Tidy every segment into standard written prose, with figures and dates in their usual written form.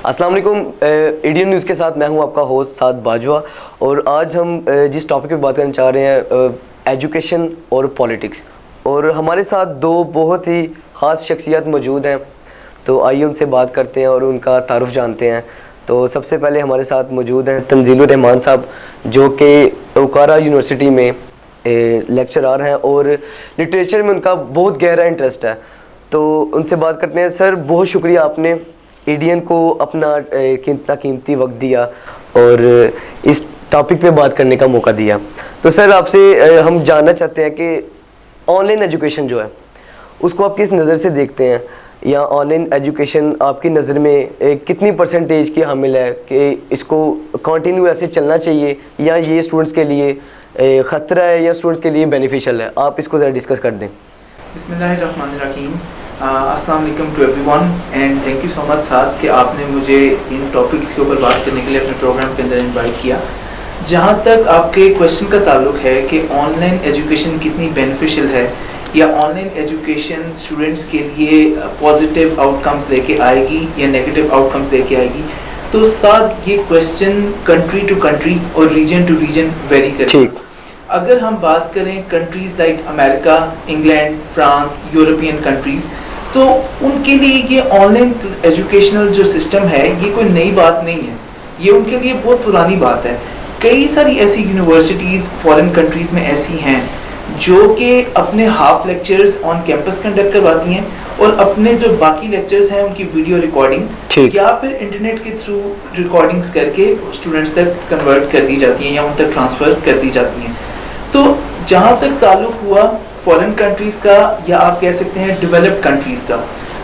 السلام علیکم. ایڈین نیوز کے ساتھ میں ہوں آپ کا ہوسٹ سعد باجوہ, اور آج ہم جس ٹاپک پہ بات کرنا چاہ رہے ہیں ایجوکیشن اور پولیٹکس, اور ہمارے ساتھ دو بہت ہی خاص شخصیات موجود ہیں, تو آئیے ان سے بات کرتے ہیں اور ان کا تعارف جانتے ہیں. تو سب سے پہلے ہمارے ساتھ موجود ہیں تنزیل الرحمان صاحب, جو کہ اوکارا یونیورسٹی میں لیکچرار ہیں اور لٹریچر میں ان کا بہت گہرا انٹرسٹ ہے. تو ان سے بات کرتے ہیں. سر, بہت شکریہ آپ نے ایڈین کو اپنا اتنا قیمتی وقت دیا اور اس ٹاپک پہ بات کرنے کا موقع دیا. تو سر, آپ سے ہم جاننا چاہتے ہیں کہ آن لائن ایجوکیشن جو ہے اس کو آپ کس نظر سے دیکھتے ہیں, یا آن لائن ایجوکیشن آپ کی نظر میں کتنی پرسنٹیج کی حامل ہے کہ اس کو کنٹینیو ایسے چلنا چاہیے, یا یہ اسٹوڈنٹس کے لیے خطرہ ہے یا اسٹوڈنٹس کے لیے بینیفیشیل ہے؟ آپ اس کو ذرا ڈسکس کر دیں. بسم اللہ الرحمن الرحیم. السلام علیکم to everyone and thank you so much Saad کہ آپ نے مجھے ان ٹاپکس کے اوپر بات کرنے کے لیے اپنے پروگرام کے اندر انوائٹ کیا. جہاں تک آپ کے کویشچن کا تعلق ہے کہ آن لائن ایجوکیشن کتنی بینیفیشیل ہے یا آن لائن ایجوکیشن اسٹوڈنٹس کے لیے پازیٹیو آؤٹ کمس لے کے آئے گی یا نیگیٹو آؤٹ کمس لے کے آئے گی, تو ساتھ یہ کویشچن کنٹری ٹو کنٹری اور ریجن ٹو ریجن ویری کرے گا. اگر ہم بات کریں کنٹریز لائک امریکہ, انگلینڈ, فرانس, یورپین کنٹریز, تو ان کے لیے یہ آن لائن ایجوکیشنل جو سسٹم ہے یہ کوئی نئی بات نہیں ہے, یہ ان کے لیے بہت پرانی بات ہے. کئی ساری ایسی یونیورسٹیز فارن کنٹریز میں ایسی ہیں جو کہ اپنے half lectures on campus conduct کرواتی ہیں اور اپنے جو باقی لیکچرز ہیں ان کی ویڈیو ریکارڈنگ یا پھر انٹرنیٹ کے تھرو ریکارڈنگز کر کے اسٹوڈنٹس تک کنورٹ کر دی جاتی ہیں یا ان تک ٹرانسفر کر دی جاتی ہیں. تو جہاں تک تعلق ہوا فارن کنٹریز کا یا آپ کہہ سکتے ہیں ڈیولپڈ کنٹریز کا,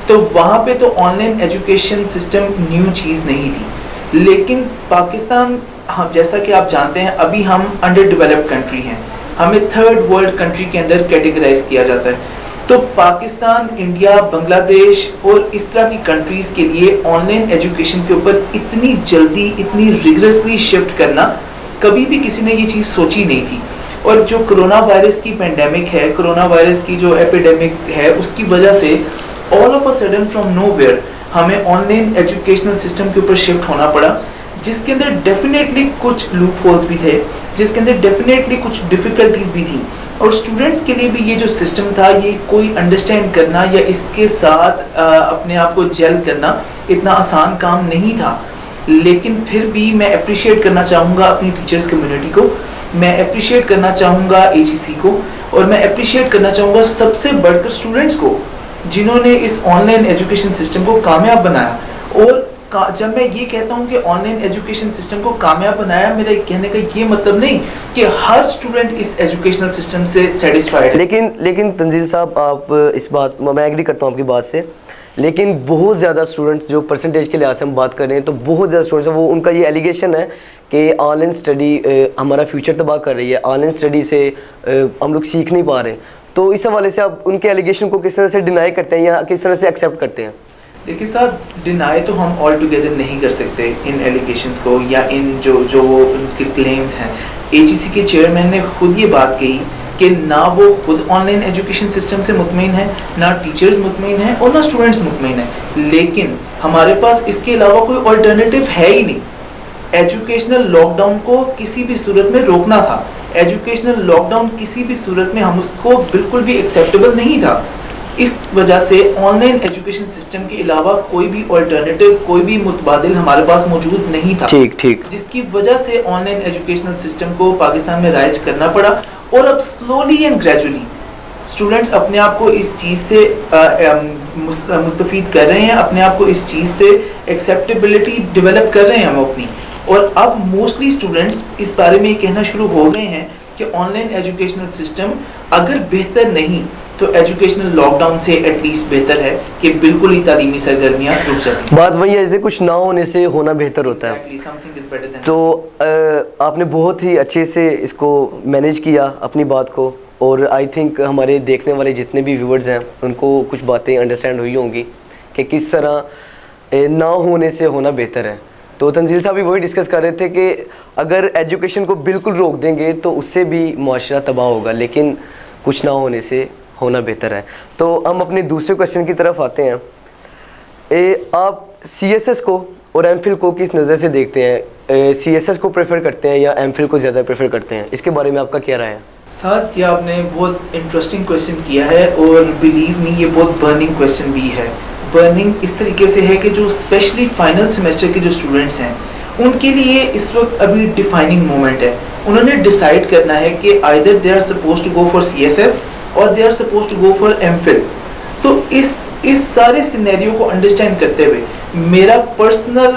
تو وہاں پہ تو on line education system new چیز نہیں تھی. لیکن پاکستان, جیسا کہ آپ جانتے ہیں, ابھی ہم انڈر ڈیولپڈ کنٹری ہیں, ہمیں تھرڈ ورلڈ کنٹری کے اندر کیٹیگرائز کیا جاتا ہے. تو پاکستان, انڈیا, بنگلہ دیش اور اس طرح کی کنٹریز کے لیے آن لائن ایجوکیشن کے اوپر اتنی جلدی, اتنی ریگرسلی شفٹ کرنا کبھی بھی کسی نے یہ چیز سوچی نہیں تھی. اور جو کرونا وائرس کی پینڈیمک ہے, کرونا وائرس کی جو ایپیڈیمک ہے, اس کی وجہ سے all of a sudden from nowhere ہمیں آن لائن ایجوکیشنل سسٹم کے اوپر شفٹ ہونا پڑا, جس کے اندر ڈیفینیٹلی کچھ لوپ ہولز بھی تھے, جس کے اندر ڈیفینیٹلی کچھ ڈیفیکلٹیز بھی تھیں. اور اسٹوڈنٹس کے لیے بھی یہ جو سسٹم تھا یہ کوئی انڈرسٹینڈ کرنا یا اس کے ساتھ اپنے آپ کو جیل کرنا اتنا آسان کام نہیں تھا. لیکن پھر بھی میں اپریشیٹ کرنا چاہوں گا اپنی ٹیچرس کمیونٹی کو, میں اپریشیٹ کرنا چاہوں گا AGC کو, اور میں اپریشیٹ کرنا چاہوں گا سب سے بڑھ کر اسٹوڈنٹس کو جنہوں نے اس آن لائن ایجوکیشن سسٹم کو کامیاب بنایا. اور جب میں یہ کہتا ہوں کہ آن لائن ایجوکیشن سسٹم کو کامیاب بنایا, میرے کہنے کا یہ مطلب نہیں کہ ہر اسٹوڈنٹ اس ایجوکیشنل سسٹم سے سیٹسفائیڈ ہے. لیکن تنزیل صاحب, آپ اس بات میں ایگری کرتا ہوں آپ کی بات سے, لیکن بہت زیادہ اسٹوڈنٹس جو پرسنٹیج کے لحاظ سے ہم بات کر رہے ہیں, تو بہت زیادہ اسٹوڈنٹس ہیں, وہ ان کا یہ ایلیگیشن ہے کہ آن لائن اسٹڈی ہمارا فیوچر تباہ کر رہی ہے, آن لائن اسٹڈی سے ہم لوگ سیکھ نہیں پا رہے. تو اس حوالے سے آپ ان کے ایلیگیشن کو کس طرح سے ڈینائی کرتے ہیں یا کس طرح سے ایکسیپٹ کرتے ہیں؟ دیکھیے ساتھ, ڈینائی تو ہم آل ٹوگیدر نہیں کر سکتے ان ایلیگیشنز کو یا ان جو ان کے کلیمز ہیں. AGC کے چیئرمین نے خود یہ بات کہی کہ نہ وہ خود آن لائن ایجوکیشن سسٹم سے مطمئن ہے, نہ ٹیچرز مطمئن ہیں اور نہ اسٹوڈنٹس مطمئن ہیں. لیکن ہمارے پاس اس کے علاوہ کوئی آلٹرنیٹیو ہے ہی نہیں. ایجوکیشنل لاک ڈاؤن کو کسی بھی صورت میں روکنا تھا, ایجوکیشنل لاک ڈاؤن کسی بھی صورت میں ہم اس کو بالکل بھی ایکسیپٹیبل نہیں تھا. اس وجہ سے آن لائن ایجوکیشن سسٹم کے علاوہ کوئی بھی آلٹرنیٹیو, کوئی بھی متبادل ہمارے پاس موجود نہیں تھا. جس کی وجہ سے آن لائن ایجوکیشنل سسٹم کو پاکستان میں رائج کرنا پڑا. اور اب سلولی اینڈ گریجولی اسٹوڈنٹس اپنے آپ کو اس چیز سے مستفید کر رہے ہیں, اپنے آپ کو اس چیز سے ایکسیپٹیبلٹی ڈیولپ کر رہے ہیں ہم اپنی. اور اب موسٹلی اسٹوڈنٹس اس بارے میں یہ کہنا شروع ہو گئے ہیں کہ آن لائن ایجوکیشنل سسٹم اگر بہتر نہیں تو ایجوکیشنل لاک ڈاؤن سے ایٹ لیسٹ بہتر ہے کہ بالکل ہی تعلیمی سرگرمیاں رک جاتی ہیں. بات وہی ہے, کچھ نہ ہونے سے ہونا بہتر ہوتا ہے. تو آپ نے بہت ہی اچھے سے اس کو مینیج کیا اپنی بات کو, اور آئی تھنک ہمارے دیکھنے والے جتنے بھی ویورز ہیں ان کو کچھ باتیں انڈرسٹینڈ ہوئی ہوں گی کہ کس طرح نہ ہونے سے ہونا بہتر ہے. تو تنزیل صاحب بھی وہی ڈسکس کر رہے تھے کہ اگر ایجوکیشن کو بالکل روک دیں گے تو اس سے بھی معاشرہ تباہ ہوگا, لیکن کچھ نہ ہونے سے ہونا بہتر ہے. تو ہم اپنے دوسرے کویشچن کی طرف آتے ہیں. آپ CSS کو اور ایم فل کو کس نظر سے دیکھتے ہیں؟ سی ایس ایس کو پریفر کرتے ہیں یا ایم فل کو زیادہ پریفر کرتے ہیں؟ اس کے بارے میں آپ کا کیا رائے ہے؟ ساتھ یہ آپ نے بہت انٹرسٹنگ کویشچن کیا ہے اور بلیو می یہ بہت برننگ کویشچن بھی ہے. برننگ اس طریقے سے ہے کہ جو اسپیشلی فائنل سیمسٹر کے جو اسٹوڈنٹس ہیں ان کے لیے اس وقت ابھی ڈیفائننگ مومنٹ ہے. انہوں نے ڈیسائیڈ کرنا ہے کہ either they are suppose to go for C S S اور they are suppose to go for M Phil. تو اس سارے سینیریو کو انڈرسٹینڈ کرتے ہوئے میرا پرسنل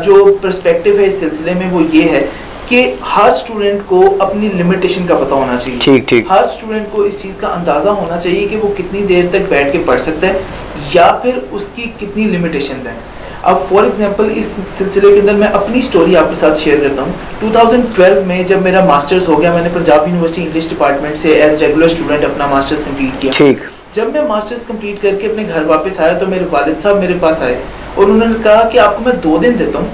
جو پرسپیکٹیو ہے اس سلسلے میں وہ یہ ہے کہ ہر اسٹوڈنٹ کو اپنی لمیٹیشن کا پتہ ہونا چاہیے. ٹھیک. ہر اسٹوڈنٹ کو اس چیز کا اندازہ ہونا چاہیے کہ وہ کتنی دیر تک بیٹھ کے پڑھ سکتا ہے یا پھر اس کی کتنی لمیٹیشنز ہیں. اب فار ایگزامپل اس سلسلے کے اندر میں اپنی سٹوری آپ کے ساتھ شیئر کرتا ہوں. 2012 میں جب میرا ماسٹرز ہو گیا, میں نے پنجاب یونیورسٹی انگلش ڈپارٹمنٹ سے ایز ریگولر اسٹوڈنٹ اپنا ماسٹرز کمپلیٹ کیا. ٹھیک. جب میں ماسٹرز کمپلیٹ کر کے اپنے گھر واپس آیا تو میرے والد صاحب میرے پاس آئے اور انہوں نے کہا کہ آپ کو میں 2 دن دیتا ہوں,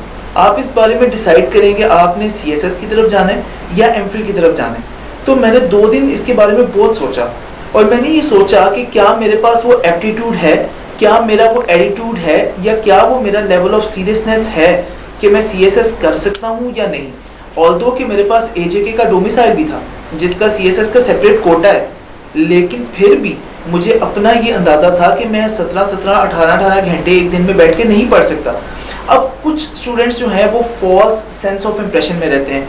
آپ اس بارے میں ڈیسائیڈ کریں کہ آپ نے سی ایس ایس کی طرف جانا ہے یا ایم فل کی طرف جانا ہے. تو میں نے 2 دن اس کے بارے میں بہت سوچا اور میں نے یہ سوچا کہ کیا میرے پاس وہ ایپٹیٹیوڈ ہے, کیا میرا وہ ایٹیٹیوڈ ہے, یا کیا وہ میرا لیول آف سیریسنس ہے کہ میں سی ایس ایس کر سکتا ہوں یا نہیں. آلدو کہ میرے پاس اے جے کے کا ڈومیسائل بھی تھا جس کا سی ایس ایس کا سیپریٹ کوٹا ہے, لیکن پھر بھی مجھے اپنا یہ اندازہ تھا کہ میں 18 گھنٹے ایک دن میں بیٹھ کے نہیں پڑھ سکتا. اب کچھ اسٹوڈنٹس جو ہیں وہ فالس سینس آف امپریشن میں رہتے ہیں.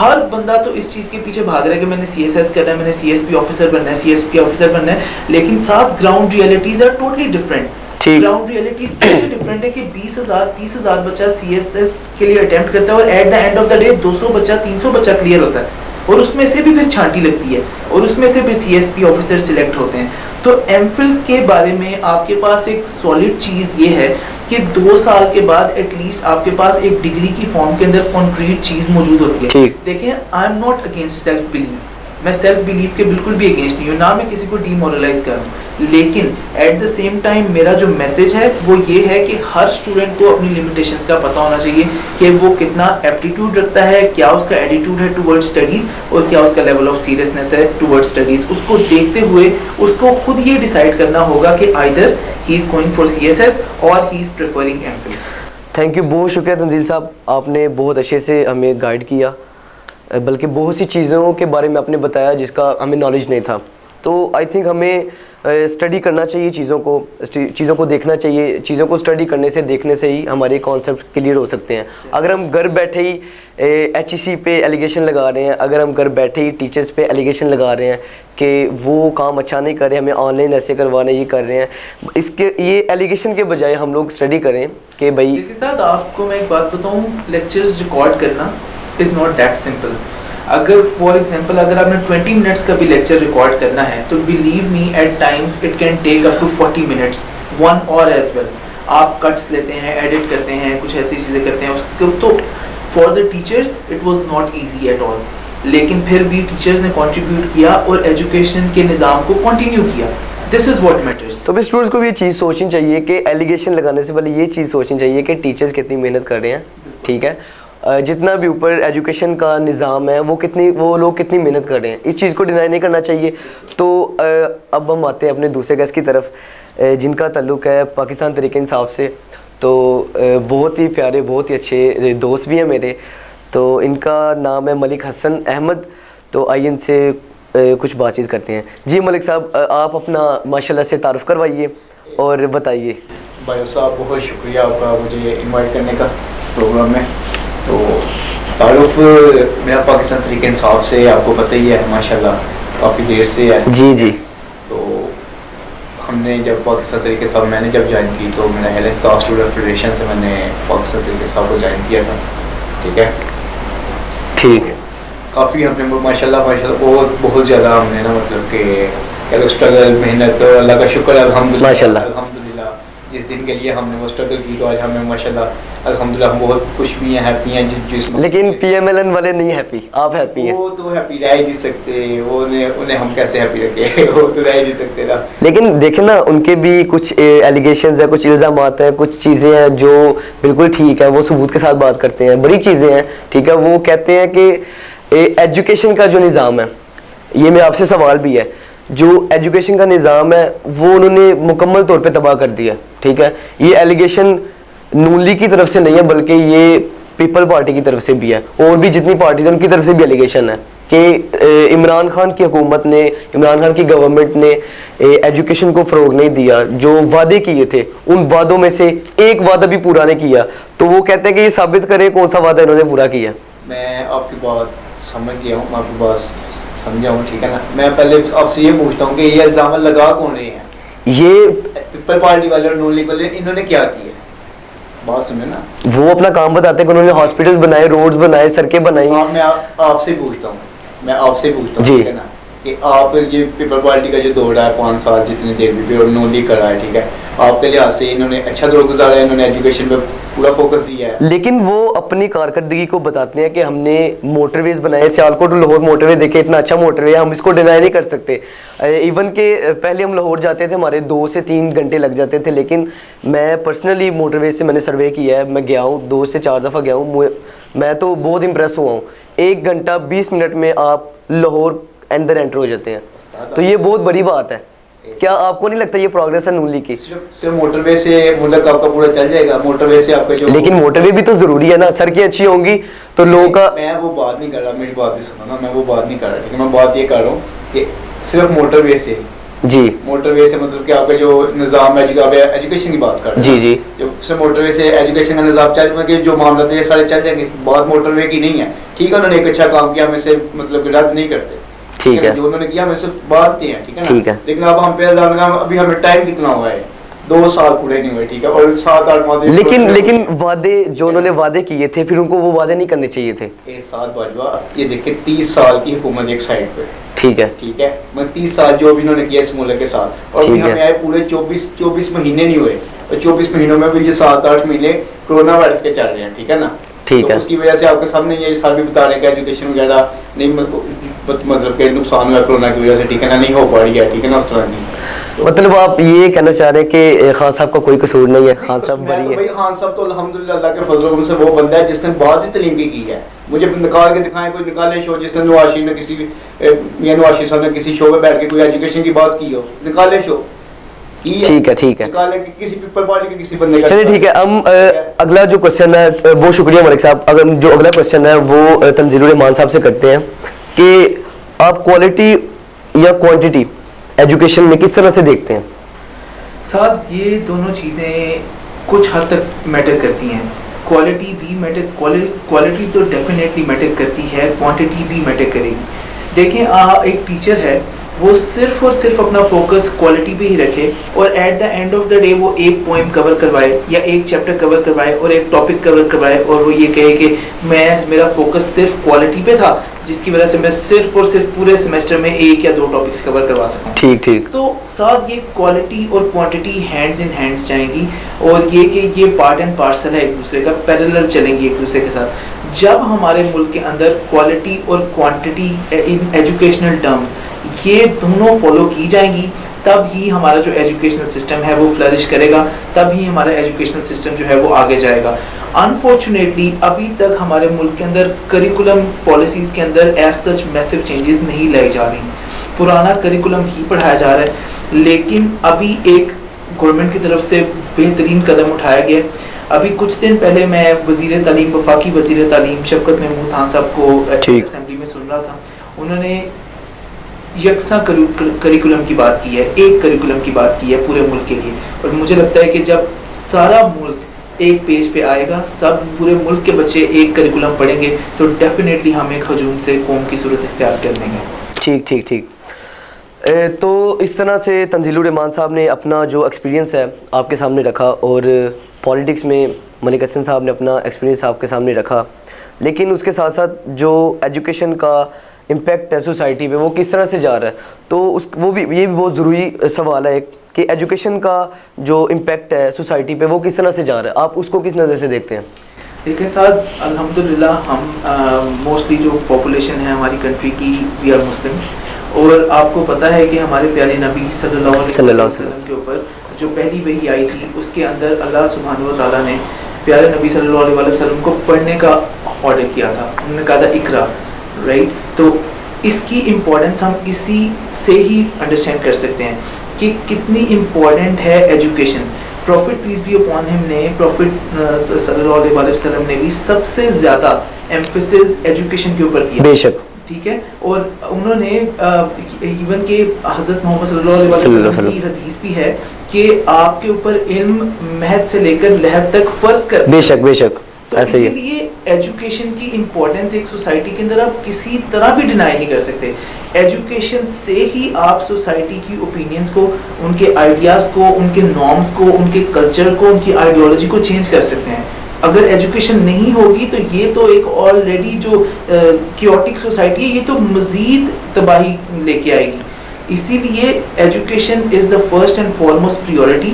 ہر بندہ تو اس چیز کے پیچھے بھاگ رہا ہے کہ میں نے سی ایس ایس کرنا ہے, میں نے سی ایس پی آفیسر بننا ہے, سی ایس پی آفیسر بننا ہے, لیکن ساتھ ground realities are totally different. Ground realities اس سے ڈفرینٹ ہے کہ 20,000-30,000 بچہ سی ایس ایس کے لیے اٹیمپٹ کرتا ہے اور at the end of the day 200 بچہ 300 بچہ کلیئر ہوتا ہے اور اس میں سے بھی پھر چھانٹی لگتی ہے اور اس میں سے پھر C S P officer select ہوتے ہیں. تو ایم فل کے بارے میں آپ کے پاس ایک سالڈ چیز یہ ہے کہ 2 سال کے بعد ایٹ لیسٹ آپ کے پاس ایک ڈگری کی فارم کے اندر کانکریٹ چیز موجود ہوتی ہے. دیکھیں, I am not against self blue, میں سیلف بلیو کے بالکل بھی اگینسٹ نہیں ہوں, نہ میں کسی کو ڈی مورلائز کر رہا ہوں, لیکن ایٹ دا سیم ٹائم میرا جو میسج ہے وہ یہ ہے کہ ہر اسٹوڈنٹ کو اپنی لمیٹیشنس کا پتہ ہونا چاہیے کہ وہ کتنا ایپٹیٹیوڈ رکھتا ہے, کیا اس کا ایٹیٹیوڈ ہے ٹوورڈ اسٹڈیز اور کیا اس کا لیول آف سیریسنس ہے ٹوورڈ اسٹڈیز. اس کو دیکھتے ہوئے اس کو خود یہ ڈیسائیڈ کرنا ہوگا کہ either he is going for C S S اور he is preferring M Phil. Thank you, بہت شکریہ تنزیل صاحب, آپ نے بہت اچھے سے ہمیں گائیڈ کیا, بلکہ بہت سی چیزوں کے بارے میں آپ نے بتایا جس کا ہمیں نالج نہیں تھا. تو آئی تھنک ہمیں اسٹڈی کرنا چاہیے, چیزوں کو دیکھنا چاہیے. چیزوں کو اسٹڈی کرنے سے, دیکھنے سے ہی ہمارے کانسیپٹ کلیئر ہو سکتے ہیں. اگر ہم گھر بیٹھے ہی ایچ ای سی پہ ایلیگیشن لگا رہے ہیں, اگر ہم گھر بیٹھے ہی ٹیچرس پہ ایلیگیشن لگا رہے ہیں کہ وہ کام اچھا نہیں کر رہے, ہمیں آن لائن ایسے کروانے, یہ کر رہے ہیں, اس کے یہ ایلیگیشن کے بجائے ہم لوگ اسٹڈی کریں کہ بھائی. کے ساتھ آپ کو میں ایک بات بتاؤں, لیکچرز ریکارڈ کرنا از ناٹ دیٹ سمپل. اگر فار ایگزامپل اگر آپ نے 20 منٹس کا بھی لیکچر ریکارڈ کرنا ہے تو believe me at times it can take up to 40 minutes, 1 hour as well. آپ کٹس لیتے ہیں, ایڈٹ کرتے ہیں, کچھ ایسی چیزیں کرتے ہیں اس کو. تو for the teachers it was not easy at all, لیکن پھر بھی ٹیچرس نے کنٹریبیوٹ کیا اور ایجوکیشن کے نظام کو کنٹینیو کیا. دس از واٹ میٹرس. تو بھی اسٹوڈنٹس کو بھی یہ چیز سوچنی چاہیے کہ ایلیگیشن لگانے سے پہلے یہ چیز سوچنی چاہیے کہ ٹیچرس کتنی محنت کر رہے ہیں. ٹھیک ہے, جتنا بھی اوپر ایجوکیشن کا نظام ہے وہ لوگ کتنی محنت کر رہے ہیں, اس چیز کو ڈینائی نہیں کرنا چاہیے. تو اب ہم آتے ہیں اپنے دوسرے گیسٹ کی طرف جن کا تعلق ہے پاکستان تحریک انصاف سے. تو بہت ہی پیارے, بہت ہی اچھے دوست بھی ہیں میرے. تو ان کا نام ہے ملک حسن احمد. تو آئیے ان سے کچھ بات چیت کرتے ہیں. جی ملک صاحب, آپ اپنا ماشاءاللہ سے تعارف کروائیے اور بتائیے. بھائی صاحب بہت شکریہ آپ کا مجھے انوائٹ کرنے کا اس پروگرام میں. تو تعارف میرا پاکستان تحریک انصاف سے آپ کو پتہ ہی ہے ماشاءاللہ کافی دیر سے ہے. جی. تو ہم نے جب پاکستان تحریک انصاف میں نے جب جوائن کی تو میں نے انصاف اسٹوڈنٹ فیڈریشن سے میں نے پاکستان تحریک انصاف کو جوائن کیا تھا. ٹھیک ہے, ٹھیک. کافی ہم نے ماشاءاللہ بہت زیادہ ہم نے نا مطلب کہ اسٹرگل, محنت, اللہ کا شکر الحمدللہ الحمدللہ جس دن کے لیے ہم نے وہ اسٹرگل کی تو آج ہمیں ماشاءاللہ الحمدللہ ہم بہت خوش بھی ہیں, ہیپی ہیں. جس لیکن پی ایم ایل این والے نہیں ہیپی, آپ ہیپی ہیں. وہ تو ہیپی رہ ہی نہیں سکتے, وہ انہیں ہم کیسے ہیپی رکھے, وہ تو رہ ہی نہیں سکتے نا. لیکن دیکھیں نا, ان کے بھی کچھ ایلیگیشنز ہیں, کچھ الزامات ہیں, کچھ چیزیں ہیں جو بالکل ٹھیک ہے, وہ ثبوت کے ساتھ بات کرتے ہیں, بڑی چیزیں ہیں. ٹھیک ہے, وہ کہتے ہیں کہ ایجوکیشن کا جو نظام ہے, یہ میں آپ سے سوال بھی ہے, جو ایجوکیشن کا نظام ہے وہ انہوں نے مکمل طور پہ تباہ کر دیا. ٹھیک ہے, یہ ایلیگیشن نون لیگ کی طرف سے نہیں ہے بلکہ یہ پیپل پارٹی کی طرف سے بھی ہے, اور بھی جتنی پارٹیز ہیں ان کی طرف سے بھی الیگیشن ہے کہ عمران خان کی حکومت نے, عمران خان کی گورنمنٹ نے ایجوکیشن کو فروغ نہیں دیا. جو وعدے کیے تھے ان وعدوں میں سے ایک وعدہ بھی پورا نہیں کیا, تو وہ کہتے ہیں کہ یہ ثابت کریں کون سا وعدہ انہوں نے پورا کیا. میں آپ کی بات سمجھ گیا ہوں, میں آپ کی بات سمجھا ہوں, ٹھیک ہے نا. میں پہلے آپ سے یہ پوچھتا ہوں کہ یہ الزام لگا کون رہے ہیں؟ یہ پیپل پارٹی والے اور نون لیگ والے, انہوں نے کیا کیا؟ بات سمجھے نا, وہ اپنا کام بتاتے ہیں کہ انہوں نے ہاسپٹل بنائے, روڈز بنائے, سڑکیں بنائی. میں آپ سے پوچھتا ہوں, میں آپ سے پوچھتا ہوں, جی, ٹھیک ہے نا, کہ آپ یہ پیپل پارٹی کا جو دور ہے 5 سال جتنے دیر بھی اور نون لیگ کرا ہے, ٹھیک ہے, آپ کے لحاظ سے انہوں نے اچھا دور گزارا ہے, انہوں نے ایجوکیشن پہ پورا فوکس دیا ہے, لیکن وہ اپنی کارکردگی کو بتاتے ہیں کہ ہم نے موٹر ویز بنائے, سیالکوٹ لاہور موٹر وے دیکھے, اتنا اچھا موٹر وے, ہم اس کو ڈینائی نہیں کر سکتے. ایون کہ پہلے ہم لاہور جاتے تھے ہمارے 2 سے 3 گھنٹے لگ جاتے تھے, لیکن میں پرسنلی موٹر وے سے میں نے سروے کیا ہے, میں گیا ہوں 2 سے 4 دفعہ گیا ہوں, میں تو بہت امپریس ہوا ہوں. 1 گھنٹہ 20 منٹ میں آپ لاہور اندر انٹر ہو جاتے ہیں, تو یہ بہت بڑی بات ہے. کیا آپ کو نہیں لگتا یہ پروگریس ہے نون لیگ کی؟ صرف موٹر وے سے ملک آپ کا پورا چل جائے گا؟ موٹر وے سے آپ کا جو, لیکن موٹر وے بھی تو ضروری ہے نا, سڑکیں اچھی ہوں گی تو لوگوں کا. میں وہ بات نہیں کر رہا, میری بات بھی سنو نا, میں وہ بات نہیں کر رہا, ٹھیک ہے, میں بات یہ کر رہا ہوں کہ صرف موٹر وے سے, جی, موٹر وے سے مطلب کہ آپ کا جو نظام ہے, ایجوکیشن کی بات کر رہے ہیں, جی جی, جو صرف موٹر وے سے ایجوکیشن کا نظام چل کہ جو معاملات ہیں سارے چل جائیں گے, بات موٹر وے کی نہیں ہے, ٹھیک ہے, انہوں نے ایک اچھا کام کیا, ہم اسے مطلب کہ رد نہیں کرتے, ٹھیک ہے, جو انہوں نے کیا ہم اسے بانٹتے ہیں, ٹھیک ہے ٹھیک نا, ہے, لیکن اب ہم پہ ابھی ہمیں ٹائم کتنا ہوا ہے, 2 سال پورے نہیں ہوئے, ٹھیک ہے, اور 7-8 ماہ, لیکن وعدے جو انہوں نے وعدے کیے تھے پھر ان کو وہ وعدے نہیں کرنے چاہیے تھے. ساتھ باجوہ, یہ دیکھیں 30 سال کی حکومت ایک سائڈ پہ, ٹھیک ہے, ٹھیک ہے, میں 30 سال جو بھی انہوں نے کیا اس ملک کے ساتھ, اور ابھی ہمیں آئے پورے 24 مہینے نہیں ہوئے, اور 24 مہینوں میں بھی یہ 7-8 مہینے کرونا وائرس کے چل رہے ہیں, ٹھیک ہے نا, ٹھیک ہے, اس کی وجہ سے آپ کے سامنے یہ سال بھی بتا رہے ہیں کہ ایجوکیشن وغیرہ نہیں مطلب کہ نقصان ہوا کرونا کی وجہ سے, ٹھیک ہے نا, نہیں ہو پا رہی ہے, ٹھیک ہے نا, اس طرح کی. مطلب آپ یہ کہنا چاہ رہے ہیں کہ خان صاحب کا کوئی قصور نہیں ہے, خان صاحب بری ہے. بھائی خان صاحب تو الحمدللہ اللہ کے فضل و کرم سے وہ بندہ ہے جس نے بہت ہی تعلیم کی ہے. مجھے نکال کے دکھائیں کوئی نکالے شو جس نے نواز شریف نے کسی میاں نواز شریف صاحب نے کسی شو پہ بیٹھ کے کوئی ایجوکیشن کی بات کی ہو, نکالے شو, ٹھیک ہے, ٹھیک ہے, کسی پیپل پارٹی کے کسی بندے کا. چلیے ٹھیک ہے, ہم اگلا جو کوشچن ہے, بہت شکریہ ملک صاحب, اگر جو اگلا کوشچن ہے وہ تنزیل الرحمان صاحب سے کرتے ہیں کہ آپ کوالٹی یا کوانٹٹی ایجوکیشن میں کس طرح سے دیکھتے ہیں؟ ساتھ یہ دونوں چیزیں کچھ حد تک میٹر کرتی ہیں. کوالٹی بھی میٹر, کوالٹی تو ڈیفینیٹلی میٹر کرتی ہے, کوانٹٹی بھی میٹر کرے گی. دیکھیں ایک ٹیچر ہے وہ صرف اور صرف اپنا فوکس کوالٹی پہ ہی رکھے اور at the end of the day وہ ایک پوئم کور کروائے یا ایک چیپٹر کور کروائے اور ایک ٹاپک کور کروائے, اور وہ یہ کہے کہ میرا فوکس صرف کوالٹی پہ تھا جس کی وجہ سے میں صرف اور صرف پورے سیمسٹر میں 1 یا 2 ٹاپکس کور کروا سکوں. ٹھیک ٹھیک, تو ساتھ یہ کوالٹی اور کوانٹٹی ہینڈز ان ہینڈز جائیں گی, اور یہ کہ یہ پارٹ اینڈ پارسل ہے ایک دوسرے کا, پیرلل چلیں گی ایک دوسرے کے ساتھ. جب ہمارے ملک کے اندر کوالٹی اور کوانٹٹی ان ایجوکیشنل ٹرمز یہ دونوں فالو کی جائیں گی, تب ہی ہمارا جو ایجوکیشنل سسٹم ہے وہ فلرش کرے گا, تب ہی ہمارا ایجوکیشنل سسٹم جو ہے وہ آگے جائے گا. انفارچونیٹلی ابھی تک ہمارے ملک کے اندر کریکولم پالیسیز کے اندر ایز سچ میسو چینجز نہیں لائی جا رہی, پرانا کریکولم ہی پڑھایا جا رہا ہے. لیکن ابھی ایک گورنمنٹ کی طرف سے بہترین قدم اٹھایا گیا. ابھی کچھ دن پہلے میں وزیر تعلیم, وفاقی وزیر تعلیم شفقت محمود خان صاحب کو اسمبلی میں سن رہا تھا, انہوں نے یکساں کریکولم کی بات کی ہے, ایک کریکولم کی بات کی ہے پورے ملک کے لیے. اور مجھے لگتا ہے کہ جب سارا ملک ایک پیج پہ آئے گا, سب پورے ملک کے بچے ایک کریکولم پڑھیں گے, تو ڈیفینیٹلی ہم ایک ہجوم سے قوم کی صورت اختیار کر لیں گے. ٹھیک ٹھیک ٹھیک. تو اس طرح سے تنزیل الرحمان صاحب نے اپنا جو ایکسپیرینس ہے آپ کے سامنے رکھا, اور پولیٹکس میں ملک حسن صاحب نے اپنا ایکسپیرینس آپ کے سامنے رکھا. لیکن اس کے ساتھ ساتھ جو ایجوکیشن کا امپیکٹ ہے سوسائٹی پہ وہ کس طرح سے جا رہا ہے, تو وہ بھی یہ بھی بہت ضروری سوال ہے کہ ایجوکیشن کا جو امپیکٹ ہے سوسائٹی پہ وہ کس طرح سے جا رہا ہے, آپ اس کو کس نظر سے دیکھتے ہیں؟ دیکھیں صاحب, الحمدللہ ہم موسٹلی جو پاپولیشن ہے ہماری کنٹری کی وی آر مسلمس, اور آپ کو پتہ ہے کہ ہمارے پیارے نبی صلی اللہ علیہ وسلم کے اوپر جو پہلی وحی آئی تھی اس کے اندر اللہ سبحانہ و تعالیٰ نے پیارے نبی صلی اللہ علیہ وسلم کو پڑھنے کا آرڈر کیا تھا. انہوں نے کہا تھا اقرا, رائٹ. تو اس کی امپورٹنس ہم اسی سے ہی انڈرسٹینڈ کر سکتے ہیں کہ کتنی امپورٹنٹ ہے education. Prophet peace be upon ہم نے, پروفٹ صلی اللہ علیہ وسلم نے بھی سب سے زیادہ ایمفیسس ایجوکیشن کے اوپر کیا. بے شک, ٹھیک ہے, اور انہوں نے ایون کہ حضرت محمد صلی اللہ علیہ وسلم کی حدیث بھی ہے کہ آپ کے اوپر علم مہد سے لے کر لحد تک فرض کر. بے شک بے شک, تو اسی لیے ایجوکیشن کی امپورٹنس ایک سوسائٹی کے اندر آپ کسی طرح بھی ڈینائی نہیں کر سکتے. ایجوکیشن سے ہی آپ سوسائٹی کی اوپینینز کو, ان کے آئیڈیاز کو, ان کے نارمز کو, ان کے کلچر کو, ان کی آئیڈیالوجی کو چینج کر سکتے ہیں. اگر ایجوکیشن نہیں ہوگی تو یہ تو ایک آلریڈی جو کیوٹک سوسائٹی ہے, یہ تو مزید تباہی لے کے آئے گی. اسی لیے education is the first and foremost priority,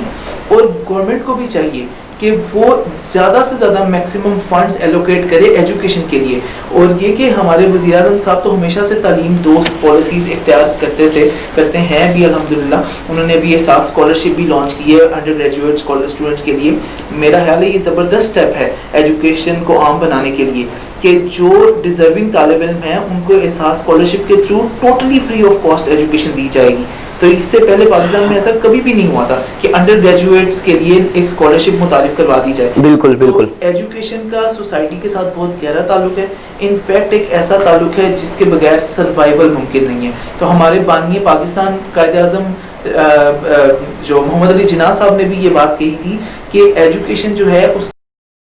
اور گورنمنٹ کو بھی چاہیے کہ وہ زیادہ سے زیادہ میکسیمم فنڈز ایلوکیٹ کرے ایجوکیشن کے لیے. اور یہ کہ ہمارے وزیر اعظم صاحب تو ہمیشہ سے تعلیم دوست پالیسیز اختیار کرتے ہیں بھی الحمدللہ. انہوں نے ابھی احساس اسکالرشپ بھی لانچ کی ہے انڈر گریجویٹ اسٹوڈنٹس کے لیے. میرا خیال ہے یہ زبردست اسٹیپ ہے ایجوکیشن کو عام بنانے کے لیے کہ جو ڈیزرونگ طالب علم ہیں ان کو احساس اسکالرشپ کے through totally free of cost education دی جائے گی. تو اس سے پہلے پاکستان میں ایسا کبھی بھی نہیں ہوا تھا کہ انڈر گریجویٹس کے لیے ایک اسکالرشپ متعارف کروا دی جائے. بالکل بالکل. ایجوکیشن کا سوسائٹی کے ساتھ بہت گہرا تعلق ہے, انفیکٹ ایک ایسا تعلق ہے جس کے بغیر سروائیول ممکن نہیں ہے. تو ہمارے بانی پاکستان قائد اعظم جو محمد علی جناح صاحب نے بھی یہ بات کہی تھی کہ ایجوکیشن جو ہے اس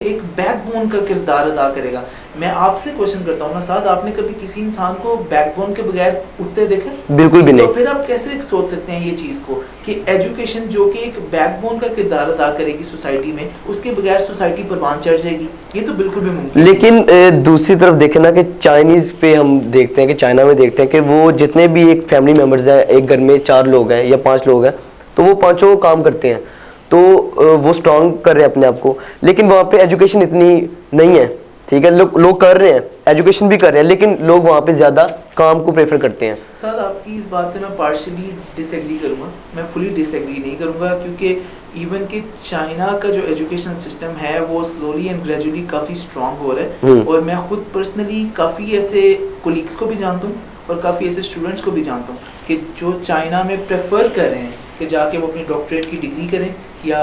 ایک بیک بون کا کردار ادا کرے گا. میں آپ سے کوشچن کرتا ہوں نا سعد, آپ نے کبھی کسی انسان کو بیک بون کے بغیر اٹھتے دیکھا؟ بالکل بھی نہیں. تو پھر آپ کیسے سوچ سکتے ہیں یہ چیز کو کہ ایجوکیشن جو کہ ایک بیک بون کا کردار ادا کرے گی سوسائٹی میں, اس کے بغیر سوسائٹی پروان چڑھ جائے گی؟ یہ تو بالکل بھی ممکن. لیکن دوسری طرف دیکھیں نا کہ چائنیز پہ ہم دیکھتے ہیں کہ چائنا میں دیکھتے ہیں کہ وہ جتنے بھی ایک فیملی ممبرز ہیں, ایک گھر میں 4 لوگ ہیں یا 5 لوگ ہیں, تو وہ 5 کام کرتے ہیں, تو وہ اسٹرانگ کر رہے ہیں اپنے آپ کو. لیکن وہاں پہ ایجوکیشن اتنی نہیں ہے, ٹھیک ہے, لوگ کر رہے ہیں, ایجوکیشن بھی کر رہے ہیں, لیکن لوگ وہاں پہ زیادہ کام کو پریفر کرتے ہیں. سر آپ کی اس بات سے میں پارشلی ڈس ایگری کروں گا, میں فلی ڈس ایگری نہیں کروں گا, کیونکہ ایون کہ چائنا کا جو ایجوکیشن سسٹم ہے وہ سلولی اینڈ گریجولی کافی اسٹرانگ ہو رہا ہے. اور میں خود پرسنلی کافی ایسے کولیگس کو بھی جانتا ہوں اور کافی ایسے اسٹوڈنٹس کو بھی جانتا ہوں کہ جو چائنا میں پریفر کر رہے ہیں کہ جا کے وہ اپنی ڈاکٹریٹ کی ڈگری کریں یا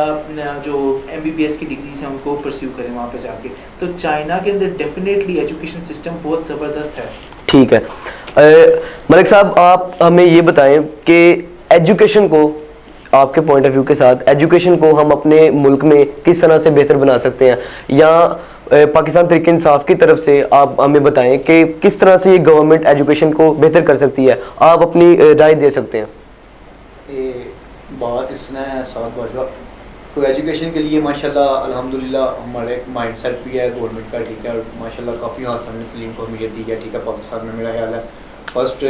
جو MBBS کی ڈگریز ہیں ان کو پرسیو کریں وہاں پہ جا کے. تو چائنا کے اندر ڈیفینیٹلی ایجوکیشن سسٹم بہت زبردست ہے. ٹھیک ہے ملک صاحب, آپ ہمیں یہ بتائیں کہ ایجوکیشن کو, آپ کے پوائنٹ آف ویو کے ساتھ, ایجوکیشن کو ہم اپنے ملک میں کس طرح سے بہتر بنا سکتے ہیں, یا پاکستان تحریک انصاف کی طرف سے آپ ہمیں بتائیں کہ کس طرح سے یہ گورنمنٹ ایجوکیشن کو بہتر کر سکتی ہے, آپ اپنی رائے دے سکتے ہیں. بات اس نے ساتھ باجوا تو ایجوکیشن کے لیے ماشاءاللہ الحمدللہ ہمارے ایک مائنڈ سیٹ بھی ہے گورنمنٹ کا, ٹھیک ہے, اور ماشاءاللہ کافی حاصل نے تعلیم کو اہمیت دی ہے, ٹھیک ہے. پاکستان میں میرا خیال ہے فرسٹ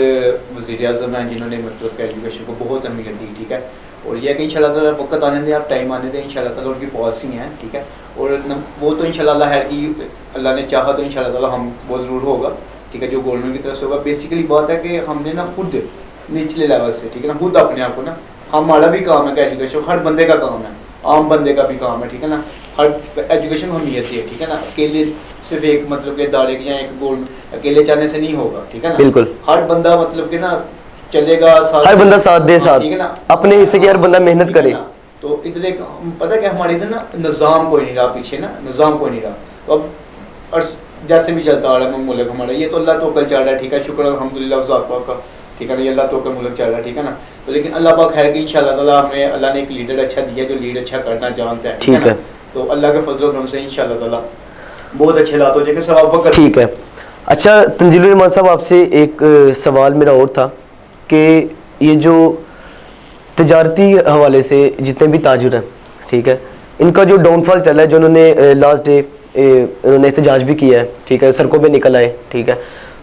وزیر اعظم ہیں جنہوں نے مطلب کہ ایجوکیشن کو بہت اہمیت دی, ٹھیک ہے. اور یہ کہ انشاءاللہ تعالیٰ وقت آنے دیں, آپ ٹائم آنے دیں, انشاءاللہ تعالیٰ ان کی پالیسی ہیں, ٹھیک ہے. اور وہ تو انشاءاللہ ہے کہ اللہ نے چاہا تو انشاءاللہ تعالیٰ ہم وہ ضرور ہوگا, ٹھیک ہے, جو گورنمنٹ کی طرف سے ہوگا. بیسیکلی بات ہے کہ ہم نے نا خود نچلے لیول سے, ٹھیک ہے نا, خود اپنے آپ کو نا, ہمارا بھی کام ہے کہ ایجوکیشن ہر بندے کا کام ہے, عام بندے کا بھی کام ہے, ٹھیک ہے نا. ہر ایجوکیشن کو اہمیت ہے, ٹھیک ہے نا. اکیلے صرف ایک مطلب کہ ادارے یا ایک گول اکیلے چاہنے سے نہیں ہوگا, ٹھیک ہے نا. بالکل. ہر بندہ مطلب کہ نا چلے گا, ہر بندہ ساتھ دے, ساتھ اپنے حصے کی ہر بندہ محنت کرے. تو ادھر ایک پتہ کہ ہمارے ادھر نا نظام کوئی نہیں رہا پیچھے, نا نظام کوئی نہیں رہا. تو اب جیسے بھی چلتا آ رہا ہے ملک ہمارا, یہ تو اللہ توکل چل رہا ہے, ٹھیک ہے, شکر الحمدللہ اس ذات پاک کا, ٹھیک ہے نا. یہ اللہ توکل ملک چل رہا ہے, ٹھیک ہے نا. تو لیکن اللہ پاک خیر کہ انشاءاللہ تعالیٰ ہمیں اللہ نے ایک لیڈر اچھا دیا جو لیڈ اچھا کرنا جانتا ہے, ٹھیک ہے. تو اللہ کے فضل و کرم سے انشاءاللہ تعالیٰ بہت اچھے حالات ہو جائیں گے, ثواب کا. ٹھیک ہے. اچھا تنزیل الرحمان صاحب, آپ سے ایک سوال میرا اور تھا کہ یہ جو تجارتی حوالے سے جتنے بھی تاجر ہیں, ٹھیک ہے, ان کا جو ڈاؤن فال چلا ہے, جو انہوں نے لاسٹ ڈے انہوں نے احتجاج بھی کیا ہے, ٹھیک ہے, سڑکوں پہ نکل آئے, ٹھیک ہے,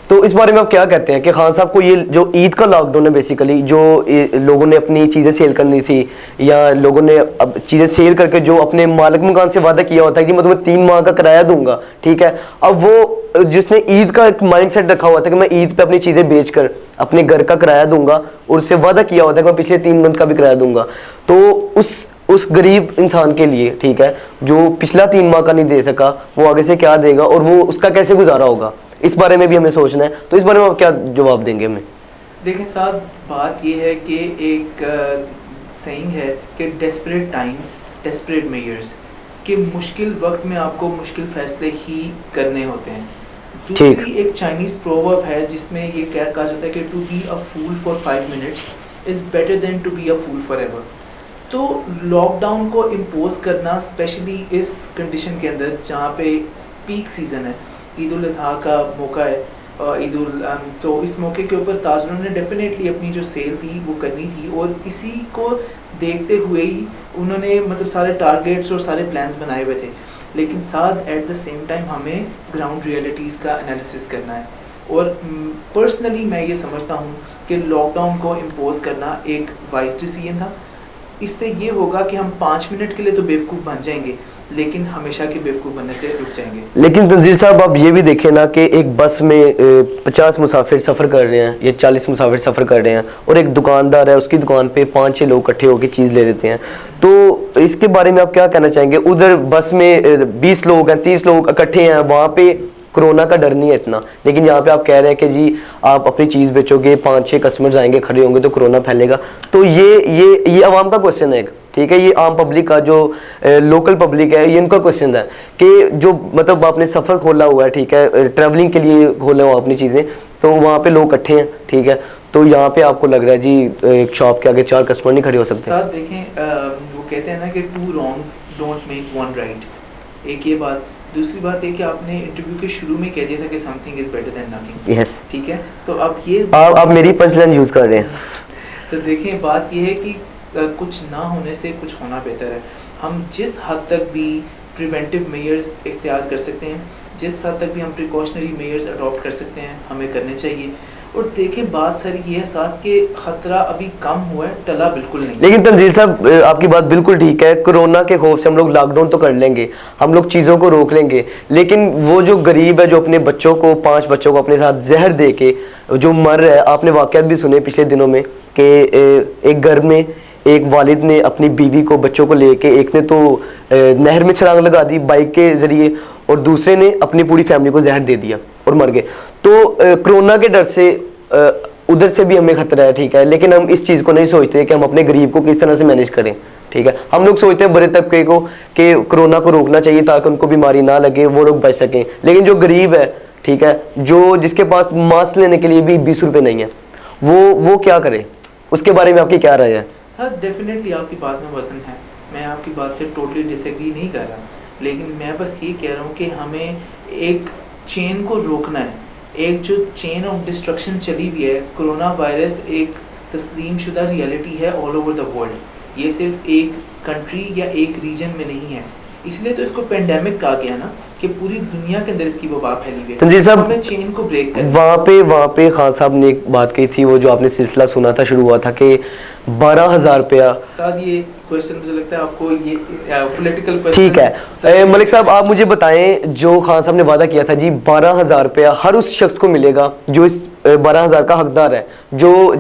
تو اس بارے میں آپ کیا کہتے ہیں کہ خان صاحب کو یہ جو عید کا لاک ڈاؤن ہے بیسیکلی, جو لوگوں نے اپنی چیزیں سیل کرنی تھی یا لوگوں نے اب چیزیں سیل کر کے جو اپنے مالک مکان سے وعدہ کیا ہوتا ہے کہ میں تمہیں 3 ماہ کا کرایہ دوں گا, ٹھیک ہے, اب وہ جس نے عید کا ایک مائنڈ سیٹ رکھا ہوا تھا کہ میں عید پہ اپنی چیزیں بیچ کر اپنے گھر کا کرایہ دوں گا, اور اس سے وعدہ کیا ہوتا ہے کہ میں پچھلے 3 منتھ کا بھی کرایہ دوں گا, تو اس غریب انسان کے لیے, ٹھیک ہے, جو پچھلا 3 ماہ کا نہیں دے سکا, وہ آگے سے کیا دے گا اور وہ اس کا کیسے گزارا ہوگا, اس بارے میں بھی ہمیں سوچنا ہے. تو اس بارے میں آپ کیا جواب دیں گے ہمیں؟ دیکھیں صاحب, بات یہ ہے کہ ایک سینگ ہے کہ ڈیسپریٹ ٹائمز desperate measures کہ مشکل وقت میں آپ کو مشکل فیصلے ہی کرنے ہوتے ہیں. دوسری ایک چائنیز پروورب ہے جس میں یہ کہا جاتا ہے کہ to be a fool for 5 minutes is better than to be a fool forever. تو لاک ڈاؤن کو امپوز کرنا اسپیشلی اس کنڈیشن کے اندر جہاں پہ پیک سیزن ہے, عید الاضحیٰ کا موقع ہے, تو اس موقع کے اوپر تاجروں نے ڈیفینیٹلی اپنی جو سیل تھی وہ کرنی تھی, اور اسی کو دیکھتے ہوئے ہی انہوں نے مطلب سارے ٹارگیٹس اور سارے پلانز بنائے ہوئے تھے. لیکن ساتھ ایٹ دا سیم ٹائم ہمیں گراؤنڈ ریئلٹیز کا انالیسس کرنا ہے. اور پرسنلی میں یہ سمجھتا ہوں کہ لاک ڈاؤن کو امپوز کرنا ایک وائز ڈیسیژن تھا. اس سے یہ ہوگا کہ ہم 5 منٹ کے لیے تو بیوقوف بن جائیں گے لیکن ہمیشہ کے بیوقوف بننے سے رک جائیں گے. لیکن تنزیل صاحب آپ یہ بھی دیکھیں نا کہ ایک بس میں 50 مسافر سفر کر رہے ہیں یا 40 مسافر سفر کر رہے ہیں, اور ایک دکاندار ہے, اس کی دکان پہ 5-6 لوگ اکٹھے ہو کے چیز لے لیتے ہیں. تو اس کے بارے میں آپ کیا کہنا چاہیں گے؟ ادھر بس میں 20 لوگ ہیں, 30 لوگ اکٹھے ہیں, وہاں پہ کرونا کا ڈر نہیں ہے اتنا, لیکن یہاں پہ آپ کہہ رہے ہیں کہ جی آپ اپنی چیز بیچو گے, 5-6 کسٹمرز آئیں گے, کھڑے ہوں گے تو کرونا پھیلے گا. تو یہ عوام کا کوشچن ہے ایک, ٹھیک ہے, یہ عام پبلک کا جو لوکل پبلک ہے یہ ان کا کوشچن ہے کہ جو مطلب آپ نے سفر کھولا ہوا ہے, ٹھیک ہے, ٹریولنگ کے لیے کھولے ہوا اپنی چیزیں, تو وہاں پہ لوگ اکٹھے ہیں, ٹھیک ہے, تو یہاں پہ آپ کو لگ رہا ہے جی ایک شاپ کے آگے 4 کسٹمر نہیں کھڑے ہو سکتے. ساتھ دیکھیں وہ کہتے ہیں نا کہ 2 wrongs don't make 1 right. ایک یہ بات. دوسری بات یہ کہ آپ نے انٹرویو کے شروع میں کہہ دیا تھا کہ something is better than nothing. یس, ٹھیک ہے, تو اب یہ آپ میری پنچ لائن یوز کر رہے ہیں. تو دیکھیں بات یہ ہے کہ کچھ نہ ہونے سے کچھ ہونا بہتر ہے. ہم جس حد تک بھی پریونٹیو میئرز اختیار کر سکتے ہیں, جس حد تک بھی ہم پریکاشنری میئرز اڈاپٹ کر سکتے ہیں ہمیں کرنے چاہیے. اور دیکھیں بات ساری یہ ہے ساتھ کہ خطرہ ابھی کم ہوا ہے, ٹلا بالکل نہیں. لیکن تنزیل صاحب آپ کی بات بالکل ٹھیک ہے, کرونا کے خوف سے ہم لوگ لاک ڈاؤن تو کر لیں گے, ہم لوگ چیزوں کو روک لیں گے, لیکن وہ جو غریب ہے جو اپنے بچوں کو 5 بچوں کو اپنے ساتھ زہر دے کے جو مر رہا ہے, آپ نے واقعات بھی سنے پچھلے دنوں میں کہ ایک گھر میں ایک والد نے اپنی بیوی کو بچوں کو لے کے, ایک نے تو نہر میں چھلانگ لگا دی بائک کے ذریعے, اور دوسرے نے اپنی پوری فیملی کو زہر دے دیا اور مر گئے. تو کرونا کے ڈر سے ادھر سے بھی ہمیں خطرہ ہے, ٹھیک ہے, لیکن ہم اس چیز کو نہیں سوچتے کہ ہم اپنے غریب کو کس طرح سے مینیج کریں, ٹھیک ہے. ہم لوگ سوچتے ہیں بڑے طبقے کو کہ کرونا کو روکنا چاہیے تاکہ ان کو بیماری نہ لگے, وہ لوگ بچ سکیں, لیکن جو غریب ہے, ٹھیک ہے, جس کے پاس ماسک لینے کے لیے بھی 20 روپے نہیں ہے, وہ کیا کرے؟ اس کے بارے میں آپ کی کیا رائے ہے؟ سر ڈیفینیٹلی آپ کی بات میں وزن ہے, میں آپ کی بات سے ٹوٹلی ڈس ایگری نہیں کر رہا, لیکن میں بس یہ کہہ رہا ہوں کہ ہمیں ایک چین کو روکنا ہے. ایک جو چین آف ڈسٹرکشن چلی ہوئی ہے, کرونا وائرس ایک تسلیم شدہ ریئلٹی ہے آل اوور دا ورلڈ. یہ صرف ایک کنٹری یا ایک ریجن میں نہیں ہے, اس لیے تو اس کو پینڈیمک کہا گیا نا کہ پوری دنیا کے اندر اس کی وبا پھیلی ہوئی ہے. تنزیل صاحب ہمیں چین کو بریک کرنا. وہاں پہ خان صاحب نے ایک بات کہی تھی, وہ جو آپ نے سلسلہ سنا تھا شروع ہوا تھا کہ 12,000 روپیہ. ساتھ یہ کویسچن مجھے لگتا ہے آپ کو یہ پولیٹیکل کویسچن. ٹھیک ہے ملک صاحب, آپ مجھے بتائیں, جو خان صاحب نے وعدہ کیا تھا جی 12,000 روپیہ ہر اس شخص کو ملے گا جو اس 12,000 کا حقدار ہے,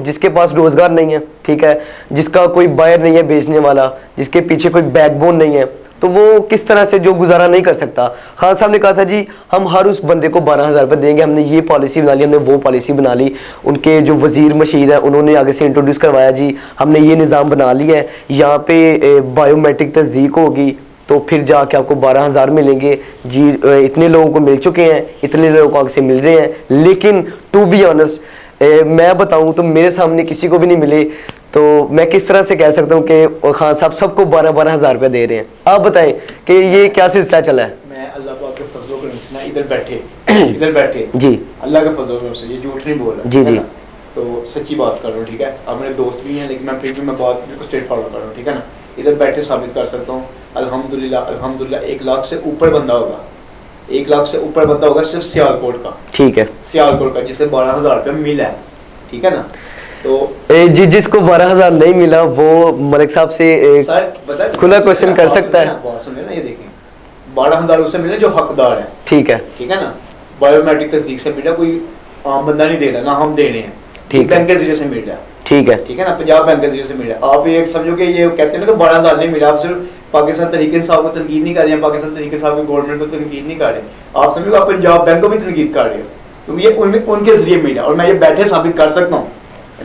جس کے پاس روزگار نہیں ہے, ٹھیک ہے, جس کا کوئی بائر نہیں ہے بیچنے والا, جس کے پیچھے کوئی بیک بون نہیں ہے, تو وہ کس طرح سے جو گزارا نہیں کر سکتا. خان صاحب نے کہا تھا جی ہم ہر اس بندے کو 12,000 روپے دیں گے. ہم نے یہ پالیسی بنا لی, ہم نے وہ پالیسی بنا لی, ان کے جو وزیر مشیر ہیں انہوں نے آگے سے انٹروڈیوس کروایا جی ہم نے یہ نظام بنا لیا ہے, یہاں پہ بایو میٹرک تصدیق ہوگی تو پھر جا کے آپ کو 12,000 ملیں گے جی. اتنے لوگوں کو مل چکے ہیں, اتنے لوگوں کو آگے سے مل رہے ہیں, لیکن ٹو بی آنیسٹ میں بتاؤں تو میرے سامنے کسی کو بھی نہیں ملے, تو میں کس طرح سے کہہ سکتا ہوں کہ خان صاحب سب کو 12,000 روپے دے رہے ہیں؟ آپ بتائیں کہ یہ کیا سلسلہ چلا ہے؟ میں اللہ پاک کے فضل و کرم سے نا ادھر بیٹھے جی اللہ کے فضل و کرم سے, یہ جھوٹ نہیں بول رہا جی, تو سچی بات کر رہا ہوں, ٹھیک ہے. اب میرے دوست بھی ہیں لیکن میں پھر بھی میں بات بالکل اسٹریٹ فارورڈ کر رہا ہوں, ٹھیک ہے نا. ادھر بیٹھے ثابت کر سکتا ہوں الحمدللہ 1 لاکھ سے اوپر بندہ ہوگا, 1 لاکھ سے اوپر بندہ ہوگا صرف سیالکوٹ کا, ٹھیک ہے, سیالکوٹ کا, جسے 12,000 روپے ملا ہے, ٹھیک ہے نا. تو جی جس کو 12,000 نہیں ملا وہ ملک صاحب سے کھلا کوشچن کر سکتا ہے. بات سنیں نا, یہ دیکھیں 12,000 اس سے ملے جو حقدار ہے, ٹھیک ہے, ٹھیک ہے نا. بایو میٹرک تصدیق سے ملا, کوئی عام بندہ نہیں دے رہا, نہ ہم دے رہے ہیں, ٹھیک ہے, بینک کے ذریعے سے مل رہا ہے, ٹھیک ہے, ٹھیک ہے نا. پنجاب بینک کے ذریعے سے ملا. آپ یہ سمجھو کہ یہ کہتے ہیں نا کہ 12,000 نہیں ملا, آپ صرف پاکستان تحریک انصاف کو تنقید نہیں کر رہے ہیں, پاکستان تحریک انصاف کی گورنمنٹ کو تنقید نہیں کر رہے, آپ سمجھو آپ پنجاب بینک کو بھی تنقید کر رہے ہو, تو یہ ان کے ذریعے ملا. اور میں یہ بیٹھے ثابت کر سکتا ہوں,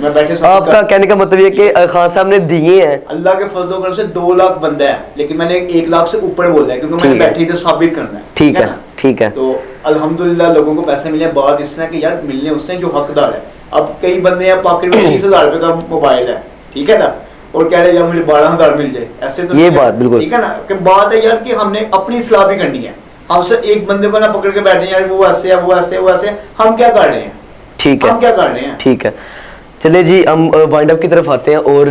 میں بیٹھے آپ کا کہنے کا مطلب یہ کہ خان صاحب نے دیے ہیں اللہ کے فضل و کرم سے 2 لاکھ بندہ ہے, لیکن میں نے 1 لاکھ سے اوپر بولا ہے کیونکہ میں نے بیٹھے ادھر ثابت کرنا ہے. ٹھیک ہے ٹھیک ہے. تو الحمدللہ لوگوں کو پیسے ملے. بات اس طرح کہ یار ملنے اس نے جو حقدار ہے. اب کئی بندے ہیں پاکٹ میں 30,000 روپے کا موبائل ہے, ٹھیک ہے نا, اور کہہ رہے یار مجھے 12,000 مل جائے, ایسے تو یہ بات بالکل ٹھیک ہے نا. کہ بات ہے یار کہ ہم نے اپنی اصلاح بھی کرنی ہے. ہم سے ایک بندے کو نہ پکڑ کے بیٹھے یار وہ ایسے ہے وہ ایسے وہ ایسے, ہم کیا کر رہے ہیں, ٹھیک ہے ہم کیا کر رہے ہیں. ٹھیک ہے. چلے جی ہم وائنڈ اپ کی طرف آتے ہیں اور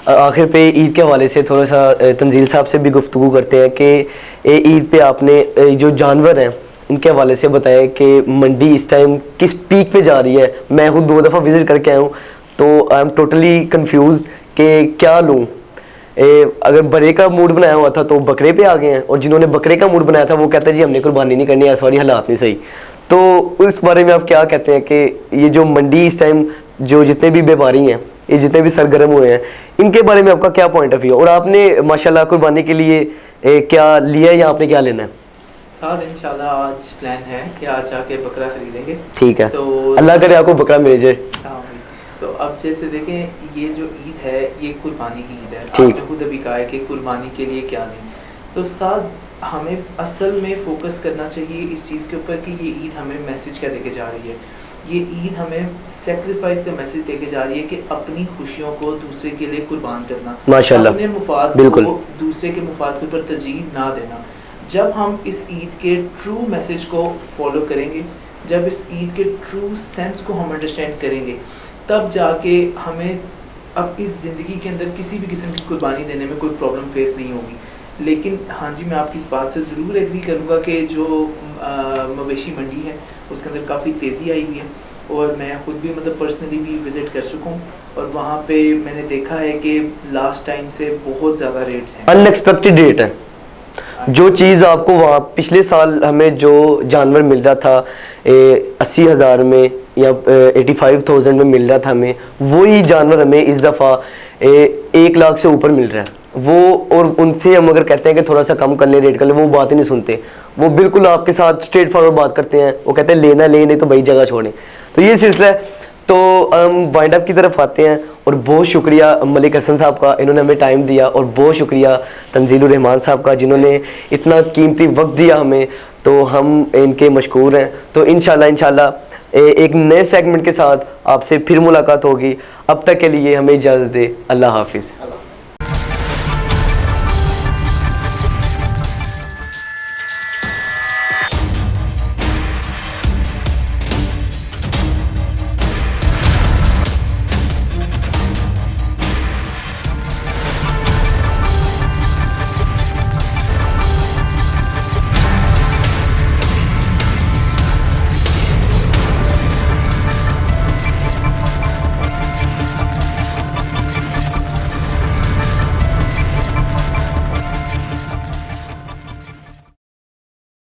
آخر پہ عید کے حوالے سے تھوڑا سا تنزیل صاحب سے بھی گفتگو کرتے ہیں کہ عید پہ آپ نے جو جانور ہیں ان کے حوالے سے بتائیں کہ منڈی اس ٹائم کس پیک پہ جا رہی ہے. میں خود 2 دفعہ وزٹ کر کے آیا ہوں تو آئی ایم ٹوٹلی کنفیوزڈ کہ کیا لوں. اگر برے کا موڈ بنایا ہوا تھا تو بکرے پہ آ گئے ہیں, اور جنہوں نے بکرے کا موڈ بنایا تھا وہ کہتے ہیں جی ہم نے قربانی نہیں کرنی, اس والی حالات نہیں صحیح. تو اس بارے میں آپ کیا کہتے ہیں کہ یہ جو منڈی اس ٹائم جو جتنے بھی بیپاری ہیں, یہ جتنے بھی سرگرم ہوئے ہیں, ان کے بارے میں آپ کا کیا پوائنٹ آف ویو, اور آپ نے ماشاءاللہ قربانی کے لیے کیا لیا ہے یا آپ نے کیا لینا ہے؟ ساتھ انشاءاللہ آج پلان ہے کہ آج جا کے بکرا خریدیں گے. ٹھیک ہے, تو اللہ کرے آپ کو بکرا مل جائے. تو اب جیسے دیکھیں یہ جو عید ہے یہ قربانی کی عید ہے. آپ ٹھیک. نے خود ابھی کہا ہے کہ قربانی کے لیے کیا لیں, تو ساتھ ہمیں اصل میں فوکس کرنا چاہیے اس چیز کے اوپر کہ یہ عید ہمیں میسج کیا دے کے جا رہی ہے. یہ عید ہمیں سیکریفائس کا میسج دے کے جا رہی ہے کہ اپنی خوشیوں کو دوسرے کے لیے قربان کرنا, ماشاءاللہ, اپنے مفاد کو دوسرے کے مفاد کے اوپر ترجیح نہ دینا. جب ہم اس عید کے ٹرو میسج کو فالو کریں گے, جب اس عید کے ٹرو سینس کو ہم انڈرسٹینڈ کریں گے, تب جا کے ہمیں اب اس زندگی کے اندر کسی بھی قسم کی قربانی دینے میں کوئی پرابلم فیس نہیں ہوگی. لیکن ہاں جی میں آپ کی اس بات سے ضرور ایگری کروں گا کہ جو مویشی منڈی ہے اس کے اندر کافی تیزی آئی ہوئی ہے, اور میں خود بھی مطلب پرسنلی بھی وزٹ کر چکا ہوں, اور وہاں پہ میں نے دیکھا ہے کہ لاسٹ ٹائم سے بہت زیادہ ریٹس ہیں, ان ایکسپیکٹڈ ریٹ ہے. جو چیز آپ کو وہاں پچھلے سال ہمیں جو جانور مل رہا تھا 80,000 میں یا 85,000 میں مل رہا تھا ہمیں, وہی جانور ہمیں اس دفعہ 1 لاکھ سے اوپر مل رہا ہے. وہ اور ان سے ہم اگر کہتے ہیں کہ تھوڑا سا کم کر لیں ریٹ کر لیں, وہ بات ہی نہیں سنتے. وہ بالکل آپ کے ساتھ اسٹریٹ فارورڈ بات کرتے ہیں, وہ کہتے ہیں لینا لے نہیں تو بھائی جگہ چھوڑیں. تو یہ سلسلہ ہے. تو ہم وائنڈ اپ کی طرف آتے ہیں, اور بہت شکریہ ملک حسن صاحب کا, انہوں نے ہمیں ٹائم دیا, اور بہت شکریہ تنزیل الرحمان صاحب کا جنہوں نے اتنا قیمتی وقت دیا ہمیں, تو ہم ان کے مشکور ہیں. تو انشاءاللہ ایک نئے سیگمنٹ کے ساتھ آپ سے پھر ملاقات ہوگی. اب تک کے لیے ہمیں اجازت دے. اللہ حافظ.